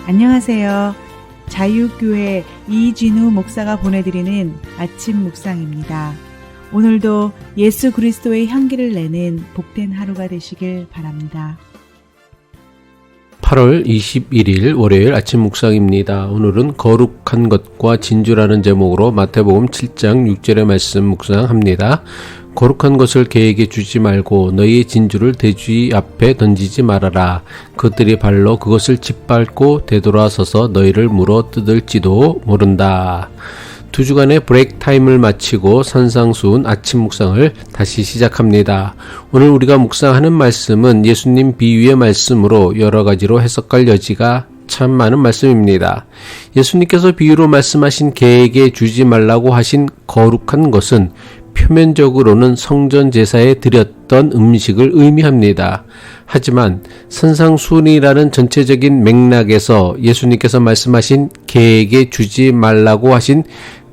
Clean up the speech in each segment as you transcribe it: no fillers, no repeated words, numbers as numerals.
안녕하세요. 자유교회 이진우 목사가 보내드리는 아침 묵상입니다. 오늘도 예수 그리스도의 향기를 내는 복된 하루가 되시길 바랍니다. 8월 21일 월요일 아침 묵상입니다. 오늘은 거룩한 것과 진주라는 제목으로 마태복음 7장 6절의 말씀 묵상합니다. 거룩한 것을 개에게 주지 말고 너희의 진주를 돼지 앞에 던지지 말아라. 그들이 발로 그것을 짓밟고 되돌아서서 너희를 물어 뜯을지도 모른다. 2주간의 브레이크 타임을 마치고 산상수훈 아침 묵상을 다시 시작합니다. 오늘 우리가 묵상하는 말씀은 예수님 비유의 말씀으로 여러 가지로 해석할 여지가 참 많은 말씀입니다. 예수님께서 비유로 말씀하신 개에게 주지 말라고 하신 거룩한 것은 표면적으로는 성전 제사에 드렸던 음식을 의미합니다. 하지만 산상수훈이라는 전체적인 맥락에서 예수님께서 말씀하신 개에게 주지 말라고 하신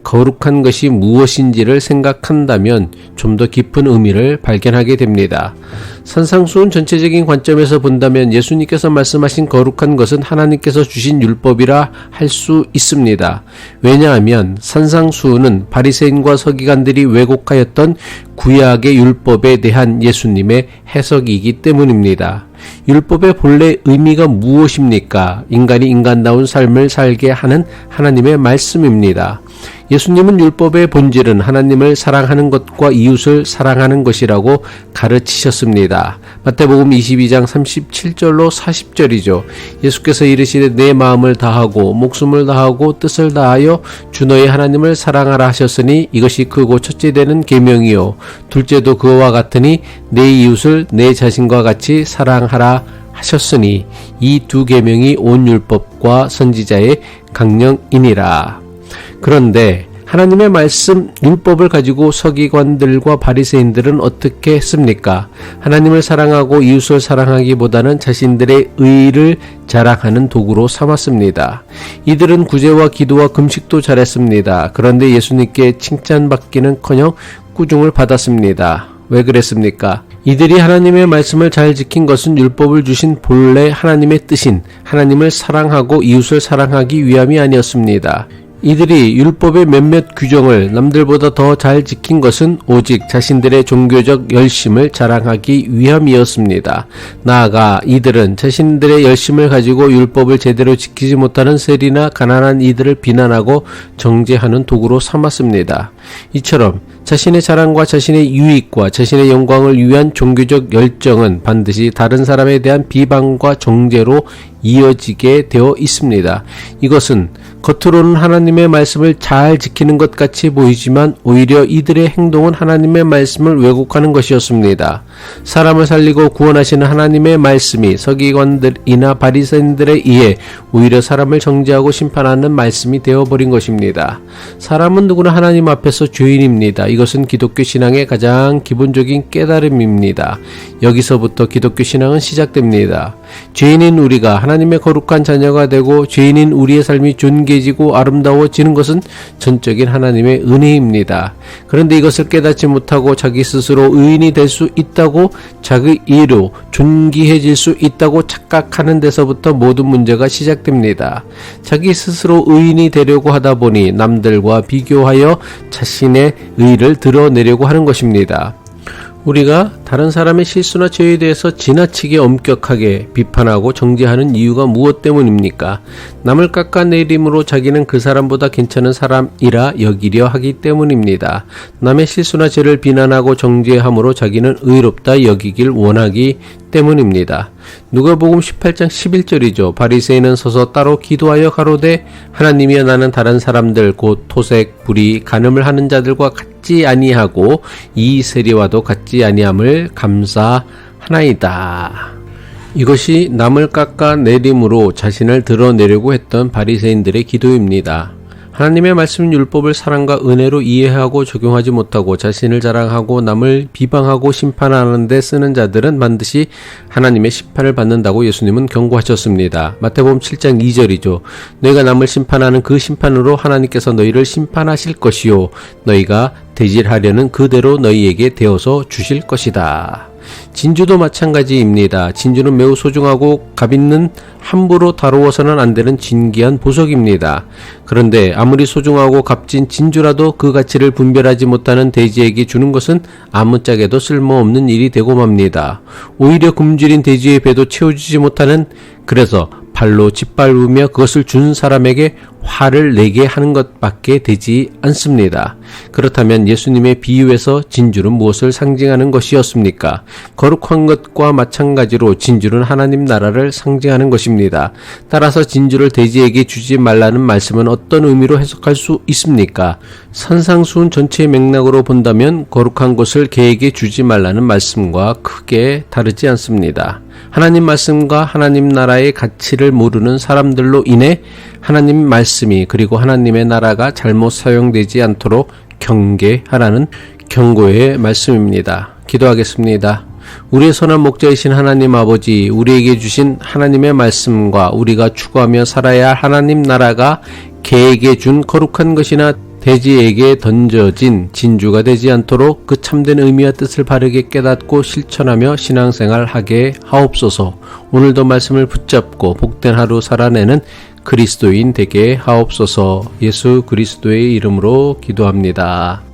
거룩한 것이 무엇인지를 생각한다면 좀 더 깊은 의미를 발견하게 됩니다. 산상수훈 전체적인 관점에서 본다면 예수님께서 말씀하신 거룩한 것은 하나님께서 주신 율법이라 할 수 있습니다. 왜냐하면 산상수훈은 바리새인과 서기관들이 왜곡하였던 구약의 율법에 대한 예수님의 해석이기 때문입니다. 율법의 본래 의미가 무엇입니까? 인간이 인간다운 삶을 살게 하는 하나님의 말씀입니다. 예수님은 율법의 본질은 하나님을 사랑하는 것과 이웃을 사랑하는 것이라고 가르치셨습니다. 마태복음 22장 37절로 40절이죠. 예수께서 이르시되 내 마음을 다하고 목숨을 다하고 뜻을 다하여 주 너의 하나님을 사랑하라 하셨으니 이것이 크고 첫째 되는 계명이요 둘째도 그와 같으니 내 이웃을 내 자신과 같이 사랑하라 하셨으니 이 두 계명이 온 율법과 선지자의 강령이니라. 그런데 하나님의 말씀 율법을 가지고 서기관들과 바리새인들은 어떻게 했습니까? 하나님을 사랑하고 이웃을 사랑하기보다는 자신들의 의를 자랑하는 도구로 삼았습니다. 이들은 구제와 기도와 금식도 잘했습니다. 그런데 예수님께 칭찬받기는커녕 꾸중을 받았습니다. 왜 그랬습니까? 이들이 하나님의 말씀을 잘 지킨 것은 율법을 주신 본래 하나님의 뜻인 하나님을 사랑하고 이웃을 사랑하기 위함이 아니었습니다. 이들이 율법의 몇몇 규정을 남들보다 더 잘 지킨 것은 오직 자신들의 종교적 열심을 자랑하기 위함이었습니다. 나아가 이들은 자신들의 열심을 가지고 율법을 제대로 지키지 못하는 세리나 가난한 이들을 비난하고 정죄하는 도구로 삼았습니다. 이처럼 자신의 자랑과 자신의 유익과 자신의 영광을 위한 종교적 열정은 반드시 다른 사람에 대한 비방과 정죄로 이어지게 되어 있습니다. 이것은 겉으로는 하나님의 말씀을 잘 지키는 것 같이 보이지만 오히려 이들의 행동은 하나님의 말씀을 왜곡하는 것이었습니다. 사람을 살리고 구원하시는 하나님의 말씀이 서기관들이나 바리새인들에 의해 오히려 사람을 정죄하고 심판하는 말씀이 되어버린 것입니다. 사람은 누구나 하나님 앞에서 죄인입니다. 이것은 기독교 신앙의 가장 기본적인 깨달음입니다. 여기서부터 기독교 신앙은 시작됩니다. 죄인인 우리가 하나님의 거룩한 자녀가 되고 죄인인 우리의 삶이 존귀해지고 아름다워지는 것은 전적인 하나님의 은혜입니다. 그런데 이것을 깨닫지 못하고 자기 스스로 의인이 될 수 있다고 자기 의로 존귀해질 수 있다고 착각하는 데서부터 모든 문제가 시작됩니다. 자기 스스로 의인이 되려고 하다 보니 남들과 비교하여 자신의 의를 드러내려고 하는 것입니다. 우리가 다른 사람의 실수나 죄에 대해서 지나치게 엄격하게 비판하고 정죄하는 이유가 무엇 때문입니까? 남을 깎아내림으로 자기는 그 사람보다 괜찮은 사람이라 여기려 하기 때문입니다. 남의 실수나 죄를 비난하고 정죄함으로 자기는 의롭다 여기길 원하기 때문입니다. 누가복음 18장 11절이죠. 바리새인은 서서 따로 기도하여 가로되 하나님이여 나는 다른 사람들 곧 토색, 불의, 간음을 하는 자들과 같지 아니하고 이 세리와도 같지 아니함을 감사하나이다. 이것이 남을 깎아내림으로 자신을 드러내려고 했던 바리새인들의 기도입니다. 하나님의 말씀 율법을 사랑과 은혜로 이해하고 적용하지 못하고 자신을 자랑하고 남을 비방하고 심판하는 데 쓰는 자들은 반드시 하나님의 심판을 받는다고 예수님은 경고하셨습니다. 마태복음 7장 2절이죠. 너희가 남을 심판하는 그 심판으로 하나님께서 너희를 심판하실 것이요 너희가 대질하려는 그대로 너희에게 되어서 주실 것이다. 진주도 마찬가지입니다. 진주는 매우 소중하고 값있는 함부로 다루어서는 안 되는 진귀한 보석입니다. 그런데 아무리 소중하고 값진 진주라도 그 가치를 분별하지 못하는 돼지에게 주는 것은 아무짝에도 쓸모없는 일이 되고 맙니다. 오히려 굶주린 돼지의 배도 채워주지 못하는, 그래서 발로 짓밟으며 그것을 준 사람에게 화를 내게 하는 것밖에 되지 않습니다. 그렇다면 예수님의 비유에서 진주는 무엇을 상징하는 것이었습니까? 거룩한 것과 마찬가지로 진주는 하나님 나라를 상징하는 것입니다. 따라서 진주를 돼지에게 주지 말라는 말씀은 어떤 의미로 해석할 수 있습니까? 산상수훈 전체의 맥락으로 본다면 거룩한 것을 개에게 주지 말라는 말씀과 크게 다르지 않습니다. 하나님 말씀과 하나님 나라의 가치를 모르는 사람들로 인해 하나님 말씀이 그리고 하나님의 나라가 잘못 사용되지 않도록 경계하라는 경고의 말씀입니다. 기도하겠습니다. 우리의 선한 목자이신 하나님 아버지, 우리에게 주신 하나님의 말씀과 우리가 추구하며 살아야 할 하나님 나라가 개에게 준 거룩한 것이나 돼지에게 던져진 진주가 되지 않도록 그 참된 의미와 뜻을 바르게 깨닫고 실천하며 신앙생활 하게 하옵소서. 오늘도 말씀을 붙잡고 복된 하루 살아내는 그리스도인 되게 하옵소서. 예수 그리스도의 이름으로 기도합니다.